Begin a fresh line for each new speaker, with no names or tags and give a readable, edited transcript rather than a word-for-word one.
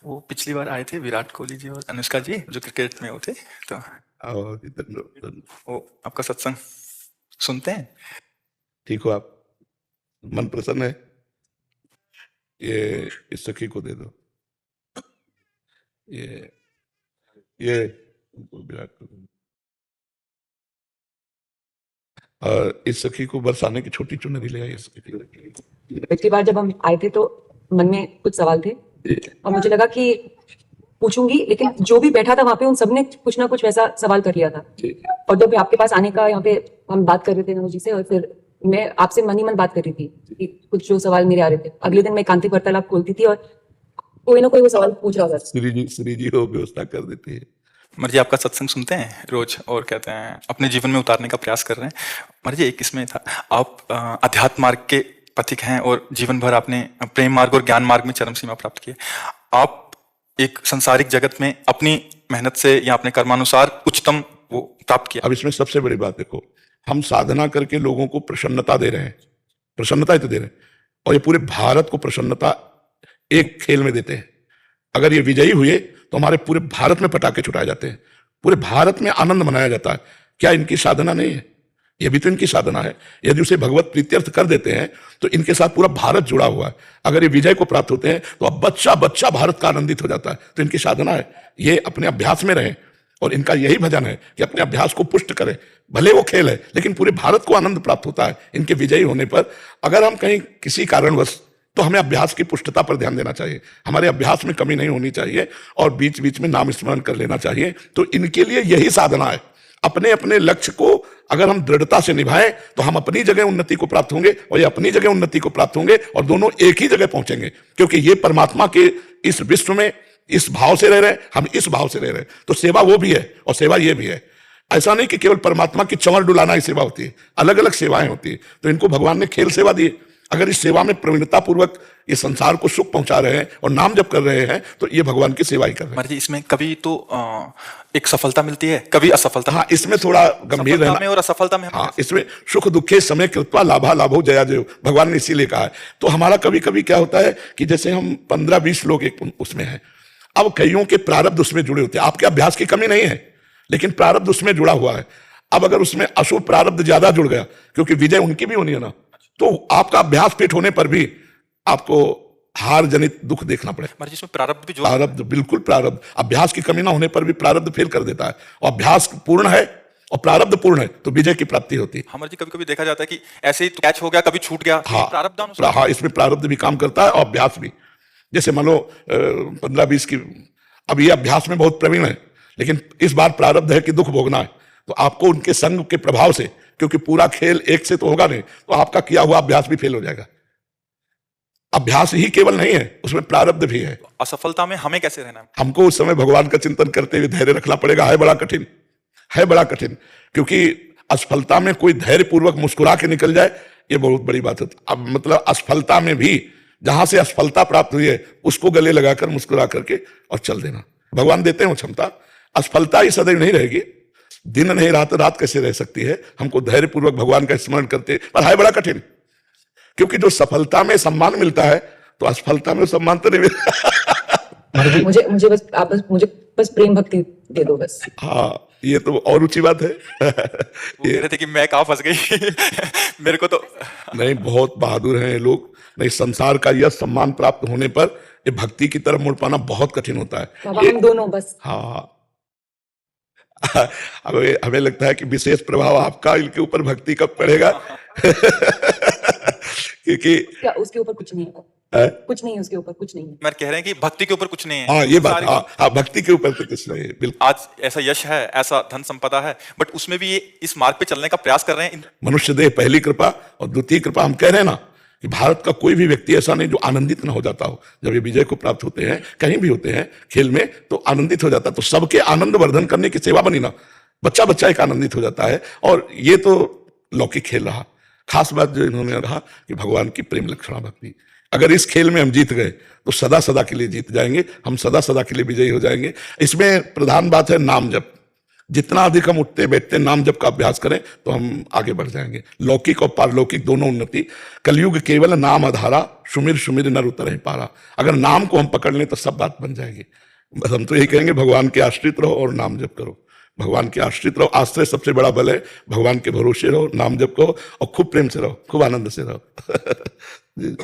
वो पिछली बार आए थे विराट कोहली जी और अनुष्का जी जो क्रिकेट में वो थे, तो
और इधर
वो आपका सत्संग सुनते हैं।
ठीक हो आप? मन प्रसन्न है? ये इस सखी को दे दो। ये विराट को दे दो। और इस सखी को बरसाने की छोटी चुनरी ले आई। इस सखी को
पिछली बार जब हम आए थे तो मन में कुछ सवाल थे और मुझे लगा कि पूछूंगी, लेकिन जो भी बैठा था वहां पे उन सबने कुछ ना कुछ वैसा सवाल कर लिया था। और जब आपके पास आने का यहाँ पे हम बात कर रहे थे नमो जी से, और फिर मैं आपसे मन ही मन बात कर रही थी कि कुछ जो सवाल मेरे आ रहे थे, अगले दिन मैं एकांतिक वार्तालाप खोलती थी और कोई ना कोई वो सवाल पूछ रहा था।
श्री जी हो व्यवस्था कर देती है।
मर्जी आपका सत्संग सुनते हैं रोज और कहते हैं अपने जीवन में उतारने का प्रयास कर रहे हैं। मर्जी एक इसमें था, आप अध्यात्म मार्ग के पथिक हैं और जीवन भर आपने प्रेम मार्ग और ज्ञान मार्ग में चरम सीमा प्राप्त की है। आप एक संसारिक जगत में अपनी मेहनत से या अपने कर्मानुसार उच्चतम वो प्राप्त किया।
अब इसमें सबसे बड़ी बात देखो, हम साधना करके लोगों को प्रसन्नता दे रहे हैं, प्रसन्नता ही तो दे रहे हैं, और ये पूरे भारत को प्रसन्नता एक खेल में देते हैं। अगर ये विजयी हुए तो हमारे पूरे भारत में पटाखे छुटाए जाते हैं, पूरे भारत में आनंद मनाया जाता है। क्या इनकी साधना नहीं है? ये भी तो इनकी साधना है। यदि उसे भगवत प्रीत्यर्थ कर देते हैं तो इनके साथ पूरा भारत जुड़ा हुआ है। अगर ये विजय को प्राप्त होते हैं तो अब बच्चा बच्चा भारत का आनंदित हो जाता है। तो इनकी साधना है, ये अपने अभ्यास में रहें और इनका यही भजन है कि अपने अभ्यास को पुष्ट करें। भले वो खेल है लेकिन पूरे भारत को आनंद प्राप्त होता है इनके विजयी होने पर। अगर हम कहीं किसी कारणवश, तो हमें अभ्यास की पुष्टता पर ध्यान देना चाहिए, हमारे अभ्यास में कमी नहीं होनी चाहिए और बीच बीच में नाम स्मरण कर लेना चाहिए। तो इनके लिए यही साधना है। अपने अपने लक्ष्य को अगर हम दृढ़ता से निभाएं तो हम अपनी जगह उन्नति को प्राप्त होंगे और ये अपनी जगह उन्नति को प्राप्त होंगे और दोनों एक ही जगह पहुंचेंगे, क्योंकि ये परमात्मा के इस विश्व में इस भाव से रह रहे हैं, हम इस भाव से रह रहे हैं। तो सेवा वो भी है और सेवा ये भी है। ऐसा नहीं कि केवल परमात्मा की चंवर डुलाना ही सेवा होती है, अलग अलग सेवाएं होती है। तो इनको भगवान ने खेल सेवा दी। अगर इस सेवा में प्रवीणता पूर्वक ये संसार को सुख पहुंचा रहे हैं और नाम जप कर रहे हैं तो ये भगवान की सेवा ही कर रहे हैं।
मर्जी इसमें कभी तो एक सफलता मिलती है, कभी असफलता।
हाँ, इसमें थोड़ा गंभीर रहना
में और असफलता में।
हाँ, इसमें सुख दुखे समय कृत्वा लाभा लाभो जया जयो, भगवान ने इसीलिए कहा है। तो हमारा कभी कभी क्या होता है कि जैसे हम 15-20 लोग एक उसमें हैं, अब कईयों के प्रारब्ध उसमें जुड़े होते हैं। आपके अभ्यास की कमी नहीं है लेकिन प्रारब्ध उसमें जुड़ा हुआ है। अब अगर उसमें अशुभ प्रारब्ध ज्यादा जुड़ गया, क्योंकि विजय उनकी भी होनी है ना, तो आपका अभ्यास फिट होने पर भी आपको हार जनित दुख देखना पड़ेगा।
मर्जी इसमें प्रारब्ध भी जो
प्रारब्ध, बिल्कुल प्रारब्ध। अभ्यास की कमी ना होने पर भी प्रारब्ध फेल कर देता है, और अभ्यास पूर्ण है और प्रारब्ध पूर्ण है तो विजय की प्राप्ति होती है।
हमारे जी कभी कभी देखा जाता है कि ऐसे ही कैच हो गया, कभी छूट गया।
हाँ,
प्रारब्ध
हाँ, इसमें प्रारब्ध भी काम करता है और अभ्यास भी। जैसे मान लो 15-20 की, अब ये अभ्यास में बहुत प्रवीण है लेकिन इस बार प्रारब्ध है कि दुख भोगना है, तो आपको उनके संग के प्रभाव से, क्योंकि पूरा खेल एक से तो होगा नहीं, तो आपका किया हुआ अभ्यास भी फेल हो जाएगा। अभ्यास ही केवल नहीं है, उसमें प्रारब्ध भी है।
असफलता में हमें कैसे रहना है?
हमको उस समय भगवान का चिंतन करते हुए धैर्य रखना पड़ेगा। है बड़ा कठिन, है बड़ा कठिन, क्योंकि असफलता में कोई धैर्य पूर्वक मुस्कुरा के निकल जाए ये बहुत बड़ी बात है। अब मतलब असफलता में भी जहां से असफलता प्राप्त हुई है उसको गले लगाकर मुस्कुरा करके और चल देना। भगवान देते हैं वो क्षमता। असफलता ही सदैव नहीं रहेगी, दिन नहीं रात, रात कैसे रह सकती है। हमको धैर्य पूर्वक भगवान का स्मरण करते, पर है बड़ा कठिन, क्योंकि जो सफलता में सम्मान मिलता है तो असफलता में सम्मान तो नहीं मिलता।
मुझे बस आप मुझे बस प्रेम भक्ति दे दो बस।
हाँ, ये तो और ऊंची बात है।
वो कह रहे थे कि मैं कहाँ फंस गई। मेरे को तो
नहीं, बहुत बहादुर हैं ये लोग। नहीं, संसार का यह सम्मान प्राप्त होने पर ये भक्ति की तरफ मुड़ पाना बहुत कठिन होता है।
हम दोनों बस।
हाँ, हमें लगता है कि विशेष प्रभाव आपका इनके ऊपर भक्ति कब पड़ेगा। क्योंकि
क्या उसके ऊपर कुछ नहीं है, कुछ नहीं है उसके ऊपर, कुछ नहीं है।
मैं कह रहे हैं कि भक्ति के ऊपर कुछ नहीं है।
हाँ, ये बात, हाँ, भक्ति के ऊपर तो कुछ नहीं है, बिल्कुल।
आज ऐसा यश है, ऐसा धन संपदा है, बट उसमें भी ये इस मार्ग पे चलने का प्रयास कर रहे हैं।
मनुष्य देह पहली कृपा और द्वितीय कृपा। हम कह रहे हैं ना कि भारत का कोई भी व्यक्ति ऐसा नहीं जो आनंदित ना हो जाता हो। जब ये विजय को प्राप्त होते हैं, कहीं भी होते हैं खेल में, तो आनंदित हो जाता है। तो सबके आनंद वर्धन करने की सेवा बनी ना, बच्चा बच्चा एक आनंदित हो जाता है। और ये तो लौकिक खेल रहा। खास बात जो इन्होंने कहा कि भगवान की प्रेम लक्षणा भक्ति, अगर इस खेल में हम जीत गए तो सदा सदा के लिए जीत जाएंगे, हम सदा सदा के लिए विजयी हो जाएंगे। इसमें प्रधान बात है नाम जप। जितना अधिक हम उठते बैठते नाम जप का अभ्यास करें तो हम आगे बढ़ जाएंगे। लौकिक और पारलौकिक दोनों उन्नति। कलयुग केवल नाम आधारा, सुमिर सुमिर नर उतरहि पारा। अगर नाम को हम पकड़ लें तो सब बात बन जाएगी। बस हम तो यही कहेंगे, भगवान के आश्रित रहो और नाम जप करो। भगवान के आश्रित रहो, आश्रय सबसे बड़ा बल है। भगवान के भरोसे रहो, नाम जप करो और खूब प्रेम से रहो, खूब आनंद से रहो। जी।